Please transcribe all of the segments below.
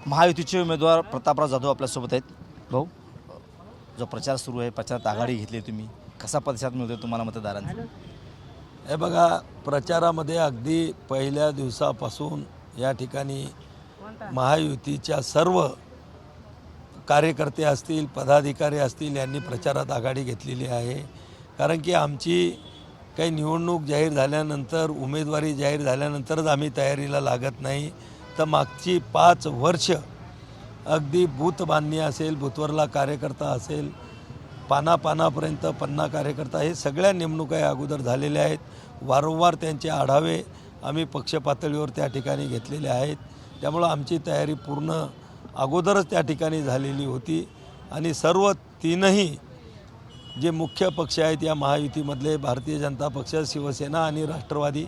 महायुतीचे उमेदवार प्रतापराव जाधव आपल्यासोबत आहेत. भाऊ, जो प्रचार सुरू आहे, प्रचारात आघाडी घेतली तुम्ही, कसा प्रतिसाद मिळतो तुम्हाला मतदारांचा? हे बघा, प्रचारामध्ये अगदी पहिल्या दिवसापासून या ठिकाणी महायुतीच्या सर्व कार्यकर्ते असतील, पदाधिकारी असतील, यांनी प्रचारात आघाडी घेतलेली आहे. कारण की आमची काही निवडणूक जाहीर झाल्यानंतर, उमेदवारी जाहीर झाल्यानंतरच आम्ही तयारीला लागत नाही, तर मागची 5 वर्ष अगदी बूथ बांधणी असेल, बूथवरला कार्यकर्ता असेल, पानापानापर्यंत 50 कार्यकर्ता, हे सगळ्या नेमणुका या अगोदर झालेल्या आहेत. वारंवार त्यांचे आढावे आम्ही पक्ष पातळीवर त्या ठिकाणी घेतलेले आहेत. त्यामुळं आमची तयारी पूर्ण अगोदरच त्या ठिकाणी झालेली होती आणि सर्व तीनही जे मुख्य पक्ष आहेत या महायुतीमधले, भारतीय जनता पक्ष, शिवसेना आणि राष्ट्रवादी,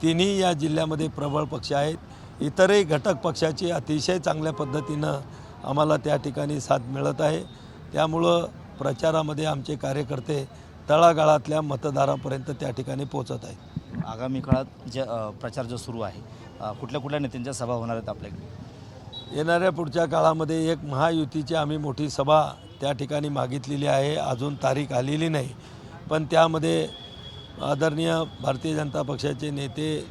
तिन्ही या जिल्ह्यामध्ये प्रबळ पक्ष आहेत. इतरही घटक पक्षाची अतिशय चांगल्या पद्धतीनं आम्हाला त्या ठिकाणी साथ मिळत आहे. त्यामुळं प्रचारामध्ये आमचे कार्यकर्ते तळागाळातल्या मतदारापर्यंत त्या ठिकाणी पोचत आहेत. आगामी काळात जे प्रचार जो सुरू आहे, कुठल्या कुठल्या नेत्यांच्या सभा होणार आहेत आपल्याकडे? येणाऱ्या पुढच्या काळामध्ये एक महायुतीची आम्ही मोठी सभा त्या ठिकाणी मागितलेली आहे. अजून तारीख आलेली नाही, पण त्यामध्ये आदरणीय भारतीय जनता पक्षाचे नेते,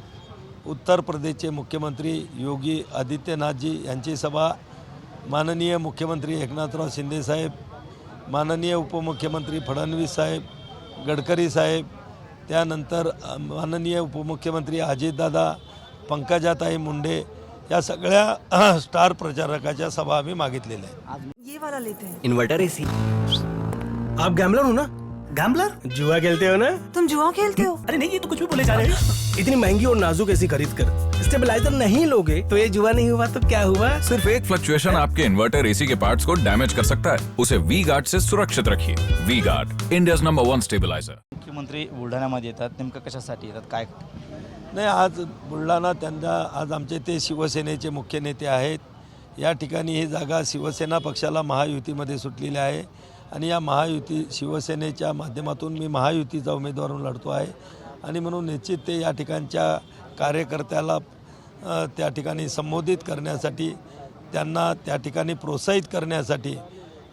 उत्तर प्रदेशचे मुख्यमंत्री योगी आदित्यनाथजी यांची सभा, माननीय मुख्यमंत्री एकनाथराव शिंदेसाहेब, माननीय उपमुख्यमंत्री फडणवीस साहेब, गडकरी साहेब, त्यानंतर माननीय उपमुख्यमंत्री अजितदादा, पंकजाताई मुंडे, या सगळ्या स्टार प्रचारकाच्या सभा आम्ही मागितलेल्या आहेत. ये वाला लेते हैं। Inverter AC. आप गैम्बलर हो ना? गैम्बलर? जुआ खेलते हो ना? तुम जुआ खेलते हो? अरे नहीं, ये तो कुछ भी बोले जा रहे हैं। इतनी महंगी और नाजुक एसी खरीद कर स्टेबलाइजर नहीं लोगे तो ये जुआ नहीं हुआ तो क्या हुआ? सिर्फ एक फ्लक्चुएशन आपके इन्वर्टर एसी के पार्ट्स को डैमेज कर सकता है. उसे वी गार्ड से सुरक्षित रखिए. V Guard, India's number 1 stabilizer. मुख्यमंत्री बुलढाण्यामध्ये येतात, नेमकं कशासाठी येतात, काय? नाही, आज बुलढाणा आज आमचे ते शिवसेनेचे मुख्य नेते आहेत. या ठिकाणी ही जागा शिवसेना पक्षाला महायुतीमध्ये सुटलेली आहे आणि या महायुती शिवसेनेच्या माध्यमातून मी महायुतीचा उमेदवार म्हणून लढतो आहे आणि म्हणून निश्चित ते या ठिकाणच्या कार्यकर्त्याला त्या ठिकाणी संबोधित करण्यासाठी, त्यांना त्या ठिकाणी प्रोत्साहित करण्यासाठी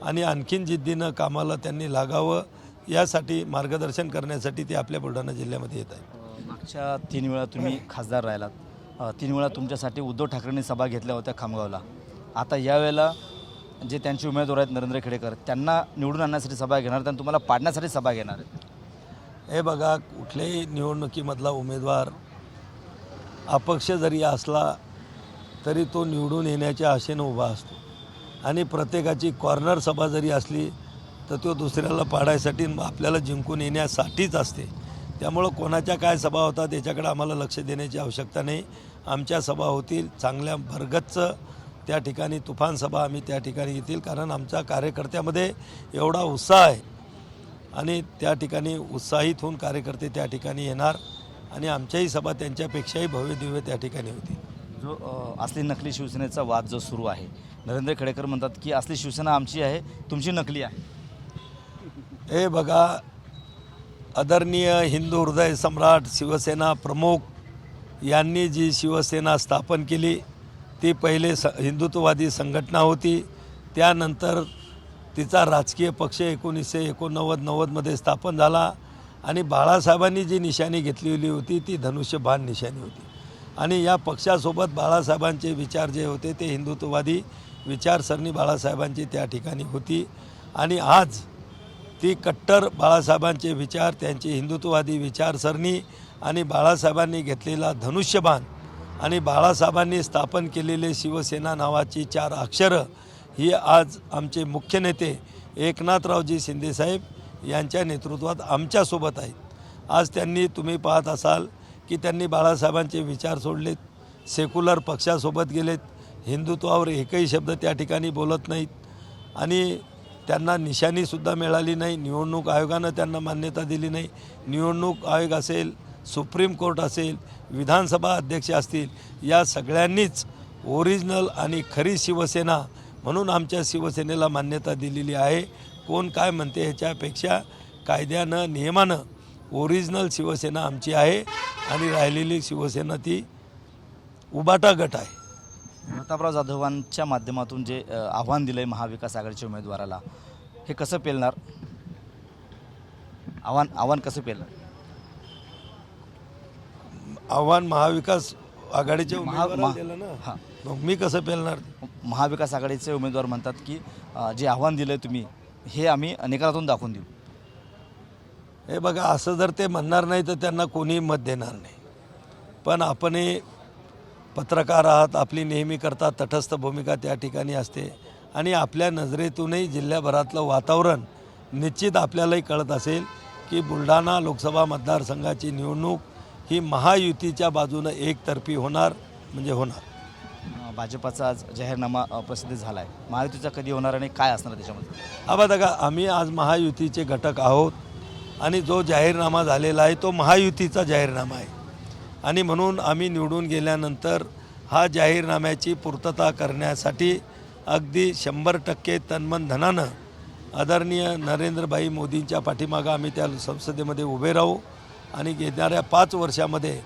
आणि आणखीन जिद्दीनं कामाला त्यांनी लागावं यासाठी मार्गदर्शन करण्यासाठी ते आपल्या बुलढाणा जिल्ह्यामध्ये येत आहेत. मागच्या 3 वेळा तुम्ही खासदार राहिलात, 3 वेळा तुमच्यासाठी उद्धव ठाकरेंनी सभा घेतल्या होत्या खामगावला. आता यावेळेला जे त्यांचे उमेदवार आहेत नरेंद्र खेडेकर, त्यांना निवडून आणण्यासाठी सभा घेणार, त्यांना तुम्हाला पाडण्यासाठी सभा घेणार आहेत? हे बघा, कुठल्याही निवडणुकीमधला उमेदवार अपक्ष जरी असला तरी तो निवडून येण्याच्या आशेनं उभा असतो आणि प्रत्येकाची कॉर्नर सभा जरी असली तर तो दुसऱ्याला पाडायसाठी, आपल्याला जिंकून येण्यासाठीच असते. त्यामुळं कोणाच्या काय सभा होतात याच्याकडे आम्हाला लक्ष देण्याची आवश्यकता नाही. आमच्या सभा होतील, चांगल्या भरगच्च त्या ठिकाणी तुफान सभा आम्ही त्या ठिकाणी येतील, कारण आमच्या कार्यकर्त्यामध्ये एवढा उत्साह आहे आणि त्या ठिकाणी उत्साहित होऊन कार्यकर्ते त्या ठिकाणी येणार आणि आमच्याही सभा त्यांच्यापेक्षाही भव्य दिव्य त्या ठिकाणी होती. जो असली नकली शिवसेनेचा वाद जो सुरू आहे, नरेंद्र खेडेकर म्हणतात की असली शिवसेना आमची आहे, तुमची नकली आहे. हे बघा, आदरणीय हिंदू हृदय सम्राट शिवसेना प्रमुख यांनी जी शिवसेना स्थापन केली ती पहिले हिंदुत्ववादी संघटना होती. त्यानंतर तिचा राजकीय पक्ष 1989-90मध्ये स्थापन झाला आणि बाळासाहेबांनी जी निशाणी घेतलेली होती ती धनुष्यबाण निशाणी होती आणि या पक्षासोबत बाळासाहेबांचे विचार जे होते ते हिंदुत्ववादी विचारसरणी बाळासाहेबांची त्या ठिकाणी होती आणि आज ती कट्टर बाळासाहेबांचे विचार, त्यांची हिंदुत्ववादी विचारसरणी आणि बाळासाहेबांनी घेतलेला धनुष्यबाण आणि बाळासाहेबांनी स्थापन केलेले शिवसेना नावाची 4 अक्षरं ही आज आमचे मुख्य नेते एकनाथरावजी शिंदेसाहेब यांच्या नेतृत्वात आमच्यासोबत आहेत. आज तुम्ही पाहत असाल की त्यांनी बाळासाहेबांचे विचार सोडलेत, सेक्युलर पक्षासोबत गेलेत, हिंदुत्वावर एकही शब्द त्या ठिकाणी बोलत नाहीत आणि त्यांना निशाणीसुद्धा मिळाली नाही. निवडणूक आयोगानं त्यांना मान्यता दिली नाही. निवडणूक आयोग असेल, सुप्रीम कोर्ट असेल, विधानसभा अध्यक्ष असतील, या सगळ्यांनीच ओरिजिनल आणि खरी शिवसेना म्हणून आमच्या शिवसेनेला मान्यता दिलेली आहे. कोण काय म्हणते ह्याच्यापेक्षा कायद्यानं, नियमानं ओरिजिनल शिवसेना आमची आहे आणि राहिलेली शिवसेना ती उबाटा गट आहे. प्रतापराव जाधवांच्या माध्यमातून जे आव्हान दिलं आहे महाविकास आघाडीच्या उमेदवाराला, हे कसं पेलणार? आव्हान कसं पेलणार? आव्हान महाविकास आघाडीच्या महा- उमेदवाराला महा- दिलं ना, हां. मग मी कसं पेलणार? महाविकास आघाडीचे उमेदवार म्हणतात की जे आव्हान दिलं आहे तुम्ही, हे आम्ही निकालातून दाखवून देऊ. हे बघा, असं जर ते म्हणणार नाही तर त्यांना कोणीही मत देणार नाही. पण आपण हे पत्रकार आहात, आपली नेहमी करता तटस्थ भूमिका त्या ठिकाणी असते आणि आपल्या नजरेतूनही जिल्ह्याभरातलं वातावरण निश्चित आपल्यालाही कळत असेल की बुलढाणा लोकसभा मतदारसंघाची निवडणूक ही महायुतीच्या बाजूनं एकतर्फी होणार म्हणजे होणार. भाजपाचा आज जाहीरनामा प्रसिद्ध झाला आहे. महायुतीचा कधी होणार आणि काय असणार त्याच्यामध्ये? हा बघा, आम्ही आज महायुतीचे घटक आहोत आणि जो जाहीरनामा झालेला आहे तो महायुतीचा जाहीरनामा आहे आणि म्हणून आम्ही निवडून गेल्यानंतर हा जाहीरनाम्याची पूर्तता करण्यासाठी अगदी 100% तन्मन धनानं आदरणीय नरेंद्रभाई मोदींच्या पाठीमागं आम्ही त्या संसदेमध्ये उभे राहू आणि येणाऱ्या 5 वर्षामध्ये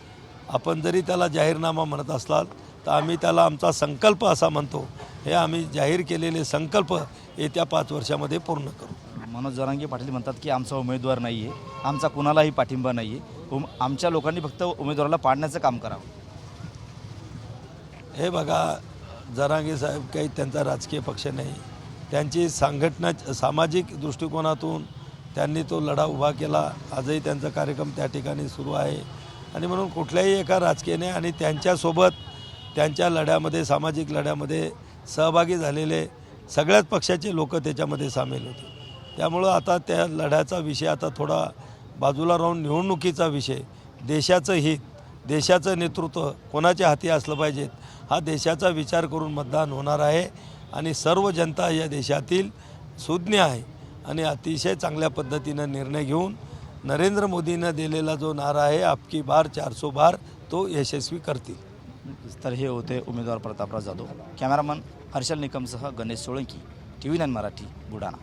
आपण जरी त्याला जाहीरनामा म्हणत असलात तर आम्ही त्याला आमचा संकल्प असा म्हणतो. हे आम्ही जाहीर केलेले संकल्प येत्या 5 वर्षामध्ये पूर्ण करू. मनोज जरांगे पाटील म्हणतात की आमचा उमेदवार नाही आहे, आमचा कुणालाही पाठिंबा नाही आहे, आमच्या लोकांनी फक्त उमेदवाराला पाडण्याचं काम करावं. हे बघा, जरांगे साहेब काही त्यांचा राजकीय पक्ष नाही. त्यांची संघटना सामाजिक दृष्टिकोनातून त्यांनी तो लढा उभा केला. आजही त्यांचा कार्यक्रम त्या ठिकाणी सुरू आहे आणि म्हणून कुठल्याही एका राजकीयने आणि त्यांच्यासोबत त्यांच्या लढ्यामध्ये सामाजिक लढ्यामध्ये सहभागी झालेले सगळ्याच पक्षाचे लोक त्याच्यामध्ये सामील होते. त्यामुळं आता त्या लढ्याचा विषय आता थोडा बाजूला राहून निवडणुकीचा विषय, देशाचं हित, देशाचं नेतृत्व कोणाच्या हाती असलं पाहिजेत हा देशाचा विचार करून मतदान होणार आहे आणि सर्व जनता या देशातील सुज्ञ आहे आणि अतिशय चांगल्या पद्धतीनं निर्णय घेऊन नरेंद्र मोदींना दिलेला जो नारा आहे आपकी बार 400 बार तो यशस्वी करतील. तर हे होते उमेदवार प्रतापराव जाधव. कॅमेरामन हर्षल निकमसह गणेश सोळंकी, TV9 मराठी, बुलढाणा.